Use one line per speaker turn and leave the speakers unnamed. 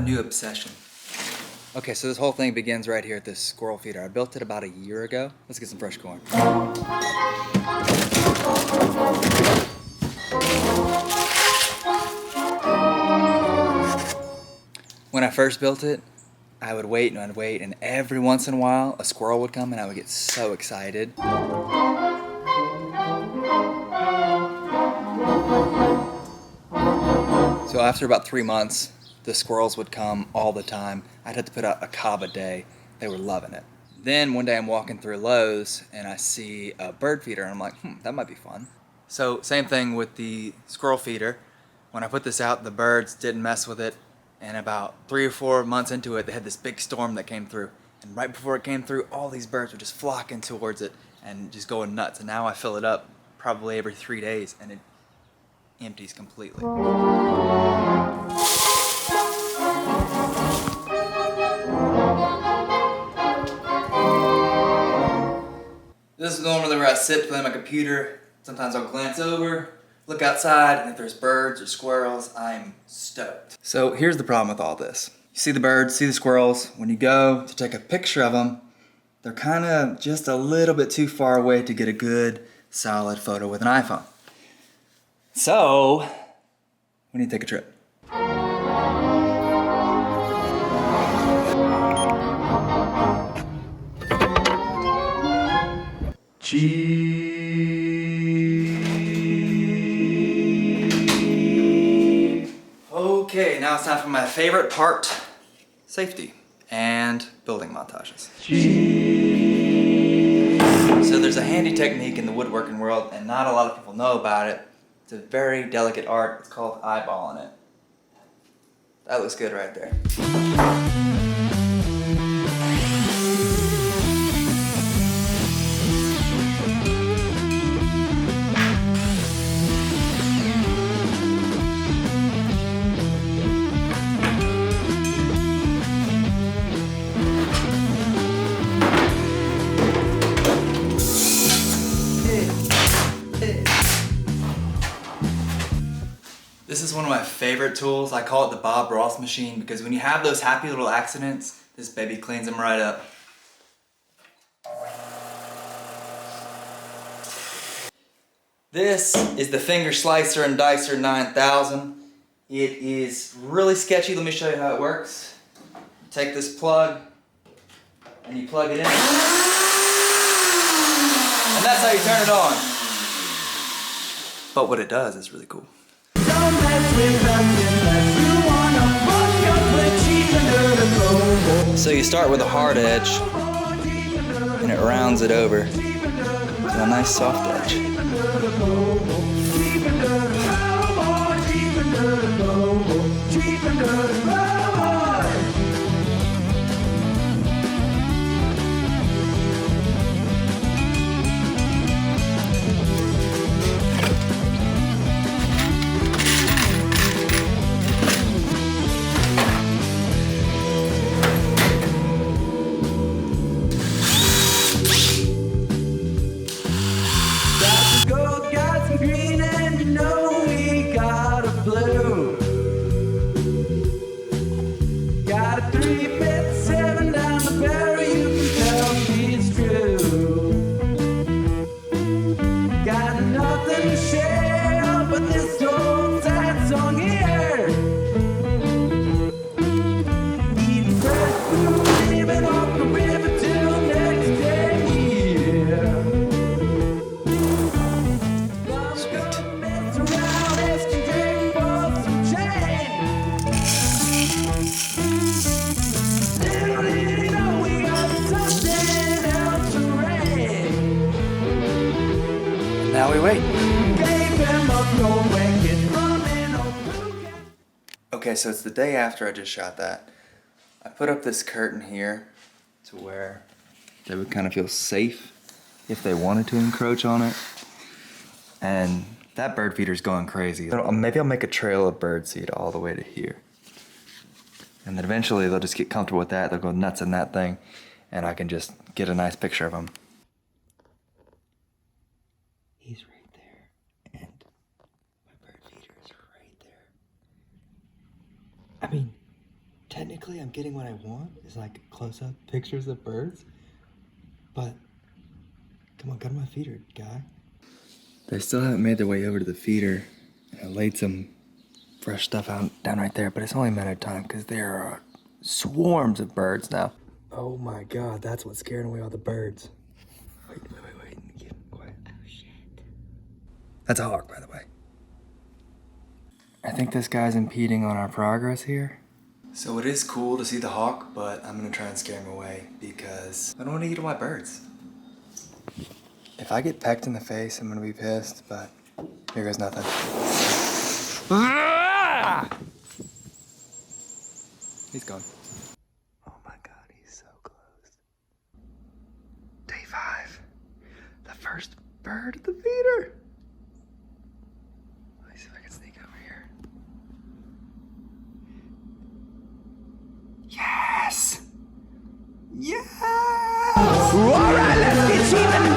new obsession. Okay, so this whole thing begins right here at this squirrel feeder. I built it about a year ago. Let's get some fresh corn. When I first built it, I would wait and I'd wait, and every once in a while, a squirrel would come and I would get so excited. So after about 3 months, the squirrels would come all the time. I'd have to put out a cob a day. They were loving it. Then one day I'm walking through Lowe's and I see a bird feeder and I'm like, that might be fun. So same thing with the squirrel feeder. When I put this out, the birds didn't mess with it. And about 3 or 4 months into it, they had this big storm that came through. And right before it came through, all these birds were just flocking towards it and just going nuts. And now I fill it up probably every 3 days and it empties completely. This is normally where I sit playing my computer. Sometimes I'll glance over, look outside, and if there's birds or squirrels, I'm stoked. So here's the problem with all this. You see the birds, see the squirrels. When you go to take a picture of them, they're kind of just a little bit too far away to get a good, solid photo with an iPhone. So, we need to take a trip. Okay, now it's time for my favorite part, safety and building montages. So there's a handy technique in the woodworking world and not a lot of people know about it. It's a very delicate art. It's called eyeballing it. That looks good right there. This is one of my favorite tools. I call it the Bob Ross machine because when you have those happy little accidents, this baby cleans them right up. This is the Finger Slicer and Dicer 9000. It is really sketchy. Let me show you how it works. You take this plug and you plug it in. And that's how you turn it on. But what it does is really cool. So you start with a hard edge and it rounds it over to a nice soft edge. Now we wait. Okay, so it's the day after I just shot that. I put up this curtain here to where they would kind of feel safe if they wanted to encroach on it. And that bird feeder's going crazy. Maybe I'll make a trail of birdseed all the way to here. And then eventually they'll just get comfortable with that. They'll go nuts in that thing. And I can just get a nice picture of them. He's right there. And my bird feeder is right there. I mean, technically I'm getting what I want. It's like close-up pictures of birds. But, come on, go to my feeder, guy. They still haven't made their way over to the feeder. I laid some fresh stuff out down right there, but it's only a matter of time because there are swarms of birds now. Oh my God, that's what's scaring away all the birds. Wait. Get quiet. Oh shit. That's a hawk, by the way. I think this guy's impeding on our progress here. So it is cool to see the hawk, but I'm gonna try and scare him away because I don't want to eat all my birds. If I get pecked in the face, I'm gonna be pissed, but here goes nothing. He's gone. Oh my God, he's so close. Day 5. The first bird at the feeder. Let me see if I can sneak over here. Yes! All right, let's get even